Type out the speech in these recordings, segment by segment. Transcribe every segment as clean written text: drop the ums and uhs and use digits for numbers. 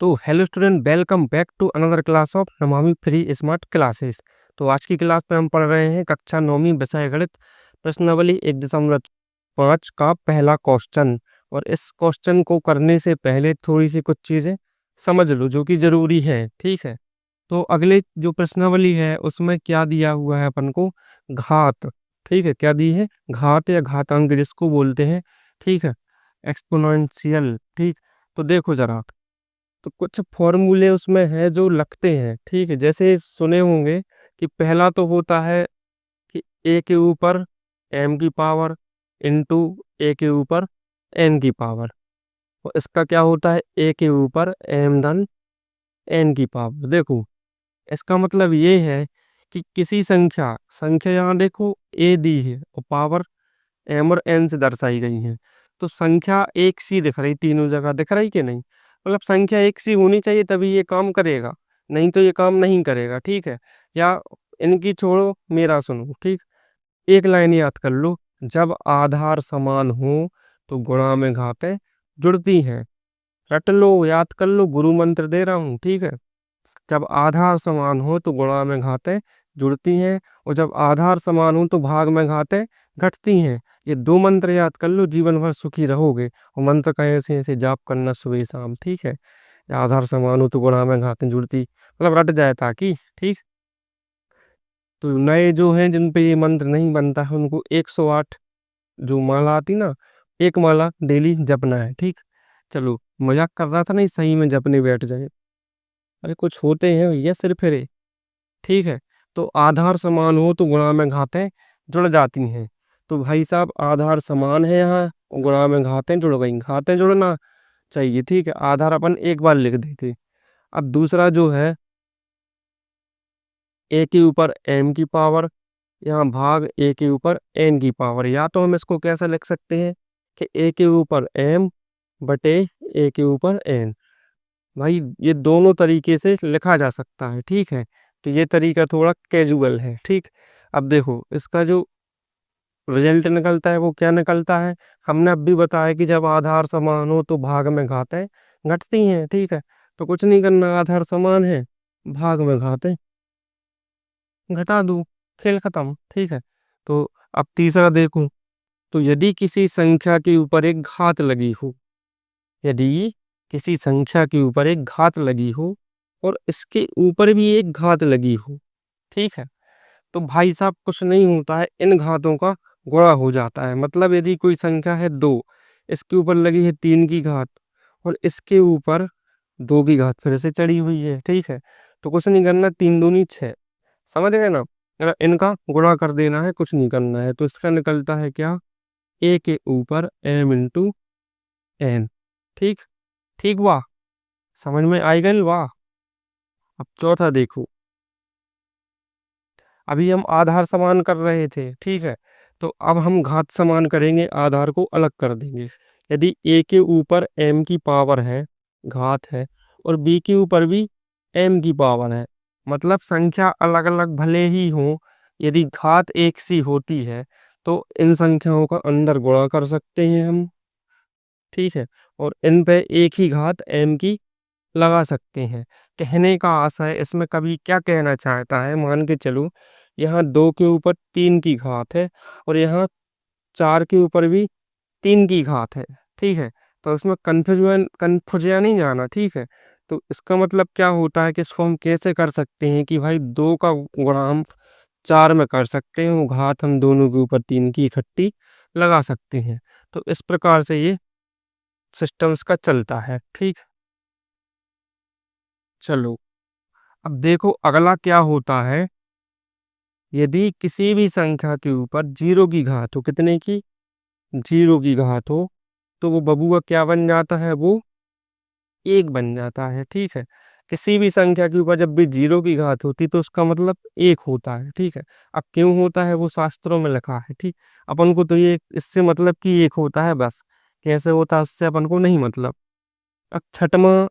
तो hello student, welcome back to another class of Namami free smart classes. तो आज की क्लास में हम पढ़ रहे हैं कक्षा 9वीं विषय गणित प्रश्नावली 1.5 का पहला क्वेश्चन। और इस क्वेश्चन को करने से पहले थोड़ी सी कुछ चीज़ें समझ लो जो कि ज़रूरी है। ठीक है, तो अगले जो प्रश्नावली है उसमें क्या दिया हुआ है अपन को, घात। ठीक है, क्या दी है, घात या घातांक जिसको बोलते हैं। ठीक है, एक्सपोनेंशियल। ठीक, तो देखो जरा, तो कुछ फॉर्मूले उसमें है जो लगते हैं। ठीक है, जैसे सुने होंगे कि पहला तो होता है कि ए के ऊपर एम की पावर इंटू ए के ऊपर एन की पावर। और इसका क्या होता है, ए के ऊपर एम धन एन की पावर। देखो, इसका मतलब ये है कि किसी संख्या संख्या यहाँ देखो ए दी है और पावर एम और एन से दर्शाई गई है। तो संख्या एक सी दिख रही, तीनों जगह दिख रही कि नहीं, मतलब संख्या एक सी होनी चाहिए तभी ये काम करेगा, नहीं तो ये काम नहीं करेगा। ठीक है, या इनकी छोड़ो, मेरा सुनो। ठीक, एक लाइन याद कर लो, जब आधार समान हो तो गुणा में घातें जुड़ती हैं। रट लो, याद कर लो, गुरु मंत्र दे रहा हूँ। ठीक है, जब आधार समान हो तो गुणा में घातें जुड़ती हैं, और जब आधार समान हो तो भाग में घातें घटती हैं। ये दो मंत्र याद कर लो, जीवन भर सुखी रहोगे। और मंत्र का ऐसे ऐसे जाप करना सुबह शाम। ठीक है, या आधार समान हो तो गुणा में घातें जुड़ती, मतलब रट जाए ताकि। ठीक, तो नए जो हैं जिन पे ये मंत्र नहीं बनता है उनको 108 जो माला आती ना, एक माला डेली जपना है। ठीक, चलो मजाक कर रहा था, नहीं सही में जपने बैठ जाए। अरे कुछ होते हैं भैया सिर फिरे। ठीक है, तो आधार समान हो तो गुणा में घातें जुड़ जाती हैं। तो भाई साहब, आधार समान है यहाँ और गुणा में घातें जुड़ गई, घातें जुड़ना चाहिए। ठीक है, आधार अपन एक बार लिख देते। अब दूसरा जो है, ए के ऊपर एम की पावर, यहाँ भाग ए के ऊपर एन की पावर। या तो हम इसको कैसे लिख सकते हैं कि ए के ऊपर एम बटे ए के ऊपर एन। भाई ये दोनों तरीके से लिखा जा सकता है। ठीक है, तो ये तरीका थोड़ा कैजुअल है। ठीक, अब देखो इसका जो रिजल्ट निकलता है वो क्या निकलता है, हमने अब भी बताया कि जब आधार समान हो तो भाग में घातें घटती हैं। ठीक है, तो कुछ नहीं करना, आधार समान है, भाग में घातें घटा दूं, खेल खत्म। ठीक है, तो अब तीसरा देखो, तो यदि किसी संख्या के ऊपर एक घात लगी हो, यदि किसी संख्या के ऊपर एक घात लगी हो और इसके ऊपर भी एक घात लगी हो। ठीक है, तो भाई साहब कुछ नहीं होता है, इन घातों का गुणा हो जाता है। मतलब यदि कोई संख्या है 2, इसके ऊपर लगी है 3 की घात और इसके ऊपर 2 की घात फिर से चढ़ी हुई है। ठीक है, तो कुछ नहीं करना, 3 दूनी 6, समझ गए ना। इनका गुणा कर देना है, कुछ नहीं करना है। तो इसका निकलता है क्या, ए के ऊपर एम इंटू एन। ठीक, ठीक, वाह, समझ में आई गई, वाह। अब चौथा देखो, अभी हम आधार समान कर रहे थे। ठीक है, तो अब हम घात समान करेंगे, आधार को अलग कर देंगे। यदि ए के ऊपर एम की पावर है, घात है, और बी के ऊपर भी एम की पावर है, मतलब संख्या अलग अलग भले ही हो, यदि घात एक सी होती है तो इन संख्याओं का अंदर गुणा कर सकते हैं हम। ठीक है, और इन पे एक ही घात एम की लगा सकते हैं। कहने का आशय इसमें कभी क्या कहना चाहता है, मान के चलो यहाँ 2 के ऊपर 3 की घात है और यहाँ 4 के ऊपर भी 3 की घात है। ठीक है, तो उसमें कन्फ्यूजन नहीं जाना। ठीक है, तो इसका मतलब क्या होता है कि इसको हम कैसे कर सकते हैं कि भाई 2 का गुणा हम 4 में कर सकते हैं, वो घात हम दोनों के ऊपर 3 की इकट्ठी लगा सकते हैं। तो इस प्रकार से ये सिस्टम इसका चलता है। ठीक, चलो अब देखो अगला क्या होता है, यदि किसी भी संख्या के ऊपर 0 की घात हो, कितने की, 0 की घात हो, तो वो बबुआ क्या बन जाता है, वो 1 बन जाता है। ठीक है, किसी भी संख्या के ऊपर जब भी 0 की घात होती तो उसका मतलब 1 होता है। ठीक है, अब क्यों होता है वो शास्त्रों में लिखा है। ठीक, अपन को तो ये इससे मतलब कि 1 होता है बस, कैसे होता है उससे अपन को नहीं मतलब। अब छठवां,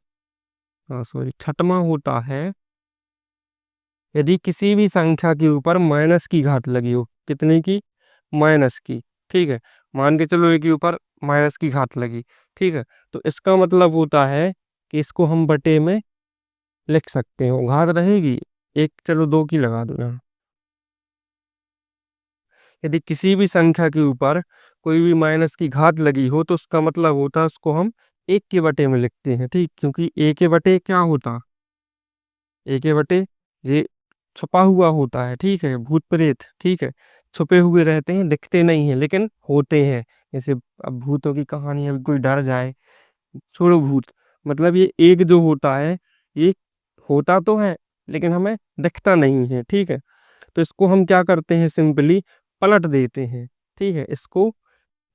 हाँ सॉरी, छठवां होता है यदि किसी भी संख्या के ऊपर माइनस की घात लगी हो, कितने की, माइनस की। ठीक है, मान के चलो एक के ऊपर माइनस की घात लगी। ठीक है, तो इसका मतलब होता है कि इसको हम बटे में लिख सकते हो। घात रहेगी एक, चलो 2 की लगा दो यहाँ। यदि किसी भी संख्या के ऊपर कोई भी माइनस की घात लगी हो तो उसका मतलब होता है उसको हम एक के बटे में लिखते हैं। ठीक, क्योंकि एक के बटे क्या होता, एक के बटे ये छुपा हुआ होता है। ठीक है, भूत प्रेत, ठीक है, छुपे हुए रहते हैं, दिखते नहीं है लेकिन होते हैं। जैसे अब भूतों की कहानी है, कोई डर जाए, छोड़ो भूत, मतलब ये एक जो होता है, ये होता तो है लेकिन हमें दिखता नहीं है। ठीक है, तो इसको हम क्या करते हैं, सिंपली पलट देते हैं। ठीक है, इसको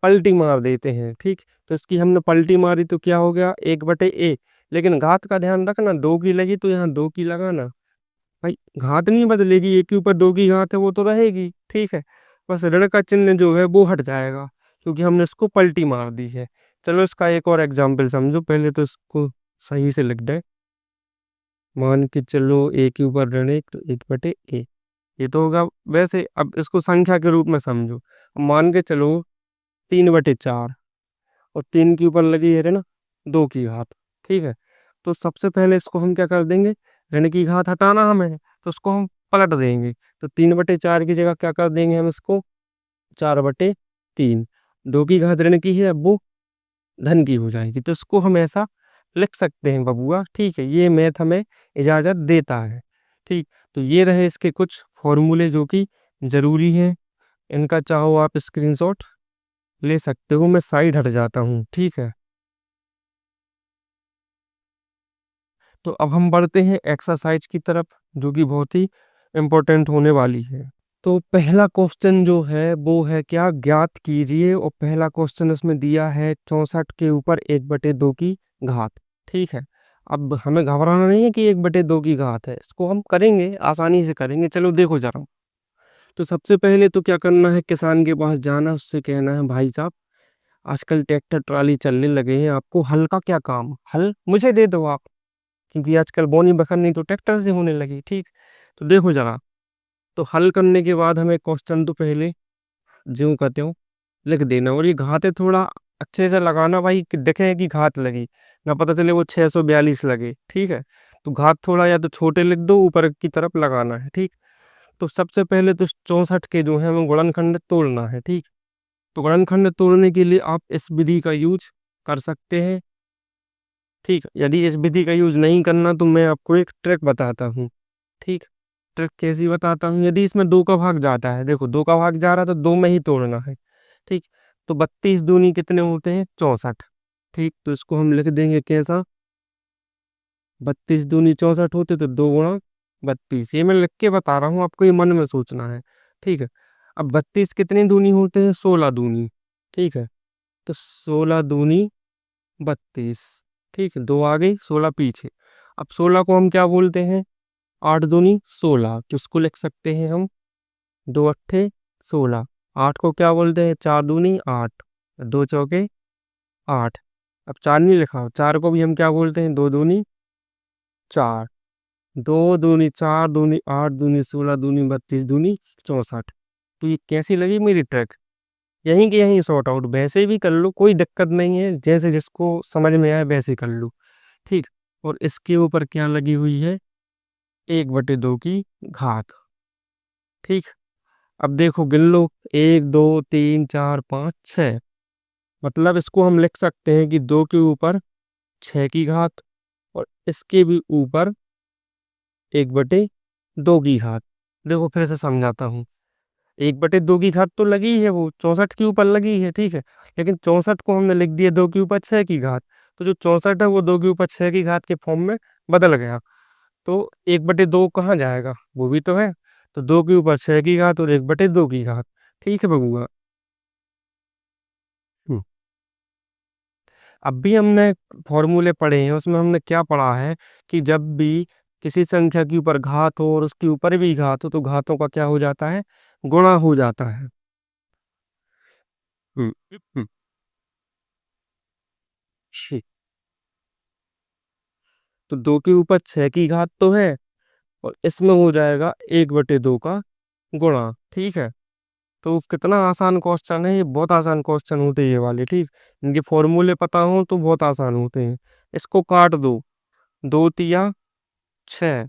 पलटी मार देते हैं। ठीक, तो इसकी हमने पलटी मारी तो क्या हो गया, 1/a। लेकिन घात का ध्यान रखना, 2 की लगी तो यहाँ 2 की लगाना भाई, घात नहीं बदलेगी, एक के ऊपर 2 की घात है वो तो रहेगी। ठीक है, बस ऋण का चिन्ह जो है वो हट जाएगा क्योंकि हमने इसको पलटी मार दी है। चलो इसका एक और एग्जाम्पल समझो, पहले तो इसको सही से लिख दे। मान के चलो ए के ऊपर ऋण 1 तो 1/a, ये तो होगा। वैसे अब इसको संख्या के रूप में समझो, मान के चलो 3/4 और 3 के ऊपर लगी है ना 2 की घात। ठीक है, तो सबसे पहले इसको हम क्या कर देंगे, ऋण की घात हटाना हमें है, तो उसको हम पलट देंगे। तो 3/4 की जगह क्या कर देंगे हम इसको, 4/3। 2 की घात ऋण की है, अब वो धन की हो जाएगी, तो इसको हम ऐसा लिख सकते हैं बबुआ। ठीक है, ये मैथ हमें इजाजत देता है। ठीक, तो ये रहे इसके कुछ फॉर्मूले जो कि जरूरी हैं। इनका चाहो आप स्क्रीनशॉट ले सकते हो, मैं साइड हट जाता हूँ। ठीक है, तो अब हम बढ़ते हैं एक्सरसाइज की तरफ जो कि बहुत ही इम्पोर्टेंट होने वाली है। तो पहला क्वेश्चन जो है वो है क्या, ज्ञात कीजिए, और पहला क्वेश्चन इसमें दिया है 64 के ऊपर 1/2 की घात। ठीक है, अब हमें घबराना नहीं है कि 1/2 की घात है, इसको हम करेंगे, आसानी से करेंगे। चलो देखो जरा, तो सबसे पहले तो क्या करना है, किसान के पास जाना, उससे कहना है भाई साहब आजकल ट्रैक्टर ट्राली चलने लगे हैं, आपको हल का क्या काम, हल मुझे दे दो आप, क्योंकि आजकल बोनी बखरनी तो ट्रैक्टर से होने लगी। ठीक, तो देखो जरा, तो हल करने के बाद हमें क्वेश्चन तो पहले ज्यों का त्यों लिख देना, और ये घाते थोड़ा अच्छे से लगाना भाई, कि दिखे कि घात लगी, ना पता चले वो 642 लगे। ठीक है, तो घात थोड़ा या तो छोटे लिख दो, ऊपर की तरफ लगाना है। ठीक, तो सबसे पहले तो 64 के जो है हमें गुणनखंड तोड़ना है। ठीक, तो गुणनखंड तोड़ने के लिए आप इस विधि का यूज कर सकते हैं। ठीक, यदि इस विधि का यूज नहीं करना तो मैं आपको एक ट्रिक बताता हूँ। ठीक, ट्रिक कैसी बताता हूँ, यदि इसमें 2 का भाग जाता है, देखो 2 का भाग जा रहा है तो 2 में ही तोड़ना है। ठीक, तो 32 दूनी कितने होते हैं, 64। ठीक, तो इसको हम लिख देंगे कैसा, 32 दूनी 64 होते तो 2 गुणा 32, ये मैं लिख के बता रहा हूँ, आपको ये मन में सोचना है। ठीक है, अब 32 कितने दूनी होते हैं, 16 दूनी। ठीक है, तो 16 दूनी 32। ठीक है, 2 आगे 16 पीछे। अब 16 को हम क्या बोलते हैं, 8 दूनी 16, तो उसको लिख सकते हैं हम 2 अट्ठे 16। 8 को क्या बोलते हैं, 4 दूनी 8, 2 चौके 8। अब 4 नहीं लिखा, 4 को भी हम क्या बोलते हैं, 2 दूनी 4। 2 दूनी 4 दूनी 8 दूनी 16 दूनी 32 दूनी 64। तो ये कैसी लगी मेरी ट्रिक, यहीं की यहीं सॉर्ट आउट, वैसे भी कर लो, कोई दिक्कत नहीं है, जैसे जिसको समझ में आए वैसे कर लो। ठीक, और इसके ऊपर क्या लगी हुई है, 1/2 की घात। ठीक, अब देखो गिन लो, 1 2 3 4 5 6, मतलब इसको हम लिख सकते हैं कि 2 के ऊपर 6 की घात, और इसके भी ऊपर 1/2 की घात। देखो फिर से समझाता हूँ, 1/2 की घात तो लगी है, वो 64 के ऊपर लगी है। ठीक है, लेकिन 64 को हमने लिख दिया 2 के ऊपर 6 की घात, तो जो 64 है वो 2 के ऊपर 6 की घात के फॉर्म में बदल गया। तो 1/2 कहाँ जाएगा, वो भी तो है, तो 2 के ऊपर 6 की घात और 1/2 की घात। ठीक है बबुआ, हम्म, अब भी हमने फॉर्मूले पढ़े हैं, उसमें हमने क्या पढ़ा है कि जब भी किसी संख्या के ऊपर घात हो और उसके ऊपर भी घात हो तो घातों का क्या हो जाता है, गुणा हो जाता है। हम्म, हम्म, छी। तो 2 के ऊपर 6 की घात तो है, और इसमें हो जाएगा 1/2 का गुणा। ठीक है, तो कितना आसान क्वेश्चन है ये, बहुत आसान क्वेश्चन होते हैं ये वाले, ठीक। इनके फॉर्मूले पता हो तो बहुत आसान होते हैं। इसको काट दो, 2 तिया 6,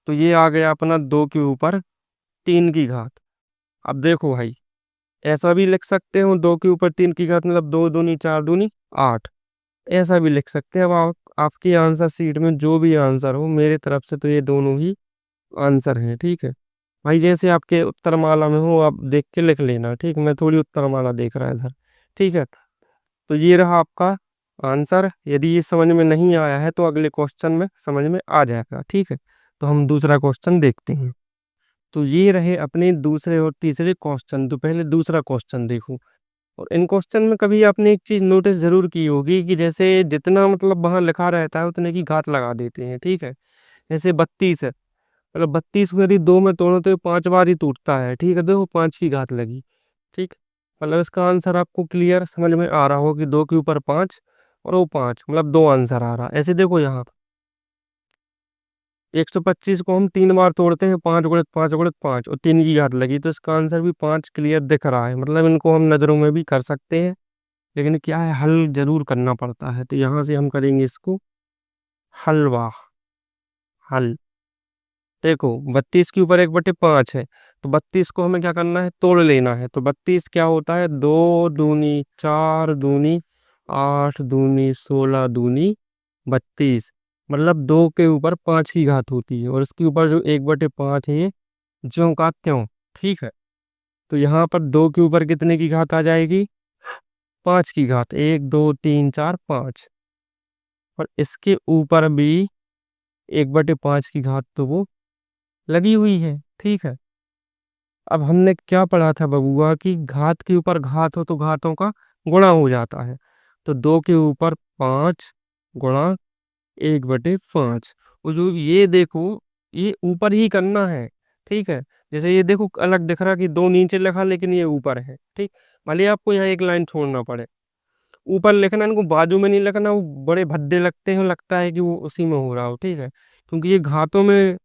तो ये आ गया अपना 2 के ऊपर 3 की घात। अब देखो भाई, ऐसा भी लिख सकते हो, 2 के ऊपर 3 की घात मतलब 2 दूनी 4 दूनी 8, ऐसा भी लिख सकते हैं। अब आपकी आंसर सीट में जो भी आंसर हो, मेरे तरफ से तो ये दोनों ही आंसर हैं, ठीक है भाई। जैसे आपके उत्तरमाला में हो, आप देख के लिख लेना, ठीक। मैं थोड़ी उत्तरमाला देख रहा इधर, ठीक है। तो ये रहा आपका आंसर। यदि ये समझ में नहीं आया है तो अगले क्वेश्चन में समझ में आ जाएगा, ठीक है। तो हम दूसरा क्वेश्चन देखते हैं। तो ये रहे अपने दूसरे और तीसरे क्वेश्चन। तो पहले दूसरा क्वेश्चन देखो। और इन क्वेश्चन में कभी आपने एक चीज नोटिस जरूर की होगी कि जैसे जितना मतलब वहां लिखा रहता है उतने की घात लगा देते हैं, ठीक है। जैसे 32 है, मतलब 32 को यदि 2 में तोड़ो तो ये 5 बार ही टूटता है, ठीक है। देखो 5 की घात लगी, ठीक। मतलब इसका आंसर आपको क्लियर समझ में आ रहा हो कि 2 के ऊपर 5 और वो 5, मतलब 2 आंसर आ रहा। ऐसे देखो यहाँ 125 को हम 3 बार तोड़ते हैं, 5 गुणित 5 गुणित 5, और 3 की घात लगी, तो इसका आंसर भी 5 क्लियर दिख रहा है। मतलब इनको हम नज़रों में भी कर सकते हैं, लेकिन क्या है, हल जरूर करना पड़ता है। तो यहाँ से हम करेंगे इसको हलवा, हल। देखो 32 के ऊपर 1/5 है, तो 32 को हमें क्या करना है, तोड़ लेना है। तो 32 क्या होता है, 2 दूनी 4 दूनी 8 दूनी 16 दूनी 32, मतलब 2 के ऊपर 5 की घात होती है। और इसके ऊपर जो 1/5 है ये ज्यों का त्यों, ठीक है। तो यहाँ पर 2 के ऊपर कितने की घात आ जाएगी, 5 की घात, 1 2 3 4 5। और इसके ऊपर भी 1/5 की घात तो वो लगी हुई है, ठीक है। अब हमने क्या पढ़ा था बबुआ कि घात के ऊपर घात हो तो घातों का गुणा हो जाता है। तो 2 के ऊपर 5 गुणा 1/5। और जो ये देखो, ये ऊपर ही करना है, ठीक है। जैसे ये देखो अलग दिख रहा कि 2 नीचे लिखा, लेकिन ये ऊपर है, ठीक। भले आपको यहाँ एक लाइन छोड़ना पड़े, ऊपर लिखना, इनको बाजू में नहीं लिखना, वो बड़े भद्दे लगते हैं, लगता है कि वो उसी में हो रहा हो, ठीक है। क्योंकि ये घातों में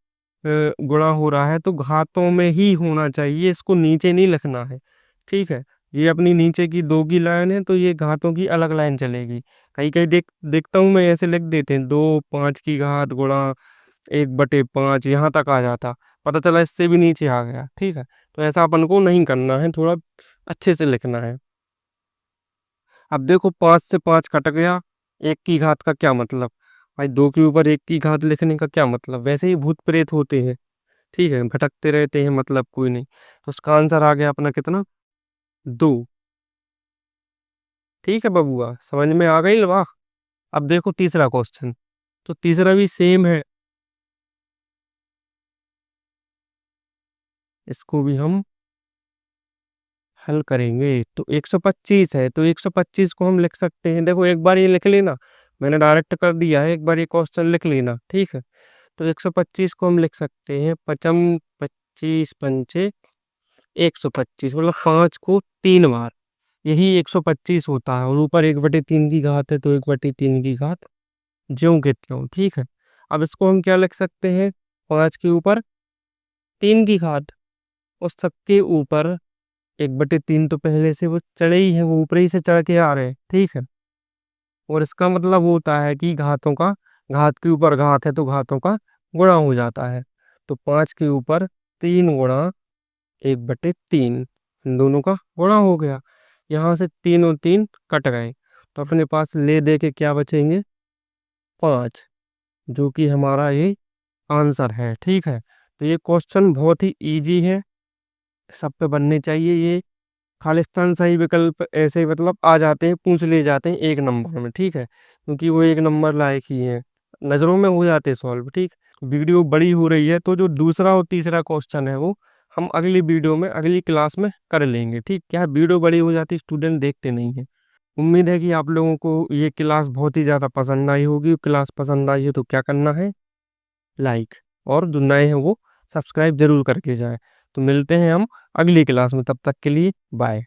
गुणा हो रहा है, तो घातों में ही होना चाहिए, इसको नीचे नहीं लिखना है, ठीक है। ये अपनी नीचे की 2 की लाइन है, तो ये घातों की अलग लाइन चलेगी। कहीं कहीं देखता हूँ मैं, ऐसे लिख देते हैं 2 5 की घात गुणा 1/5, यहाँ तक आ जाता, पता चला इससे भी नीचे आ गया, ठीक है। तो ऐसा अपन को नहीं करना है, थोड़ा अच्छे से लिखना है। अब देखो 5 से 5 कट गया, 1 की घात का क्या मतलब भाई, 2 के ऊपर 1 की घात लिखने का क्या मतलब, वैसे ही भूत प्रेत होते हैं, ठीक है, भटकते रहते हैं, मतलब कोई नहीं। तो उसका आंसर आ गया अपना कितना, 2, ठीक है बबुआ, समझ में आ गई, वाह। अब देखो तीसरा क्वेश्चन। तो तीसरा भी सेम है, इसको भी हम हल करेंगे। तो 125 है, तो 125 को हम लिख सकते हैं, देखो एक बार ये लिख लेना, मैंने डायरेक्ट कर दिया है, एक बार ये क्वेश्चन लिख लेना, ठीक है। तो 125 को हम लिख सकते हैं, पचम 25 पंचे 125, मतलब 5 को 3 बार, यही 125 होता है। और ऊपर 1/3 की घात है, तो 1/3 की घात ज्यों के त्यों, ठीक है। अब इसको हम क्या लिख सकते हैं, 5 के ऊपर 3 की घात, और सबके ऊपर 1/3 तो पहले से वो चढ़े ही है, वो ऊपर ही से चढ़ के आ रहे हैं, ठीक है। और इसका मतलब होता है कि घातों का, घात के ऊपर घात है तो घातों का गुणा हो जाता है। तो 5 के ऊपर 3 गुणा 1/3, इन दोनों का गुणा हो गया। यहाँ से 3 और 3 कट गए, तो अपने पास ले दे के क्या बचेंगे, 5, जो कि हमारा ये आंसर है, ठीक है। तो ये क्वेश्चन बहुत ही इजी है, सब पे बनने चाहिए ये। खालिस्तान सही विकल्प ऐसे ही मतलब आ जाते हैं, पूछ ले जाते हैं 1 नंबर में, ठीक है, क्योंकि वो 1 नंबर लायक ही है, नज़रों में हो जाते सॉल्व, ठीक। वीडियो बड़ी हो रही है, तो जो दूसरा और तीसरा क्वेश्चन है वो हम अगली वीडियो में अगली क्लास में कर लेंगे, ठीक। क्या है, वीडियो बड़ी हो जाती, स्टूडेंट देखते नहीं है। उम्मीद है कि आप लोगों को ये क्लास बहुत ही ज़्यादा पसंद आई होगी। क्लास पसंद आई है तो क्या करना है, लाइक, और जो नए हैं वो सब्सक्राइब जरूर करके जाए। तो मिलते हैं हम अगली क्लास में, तब तक के लिए बाय।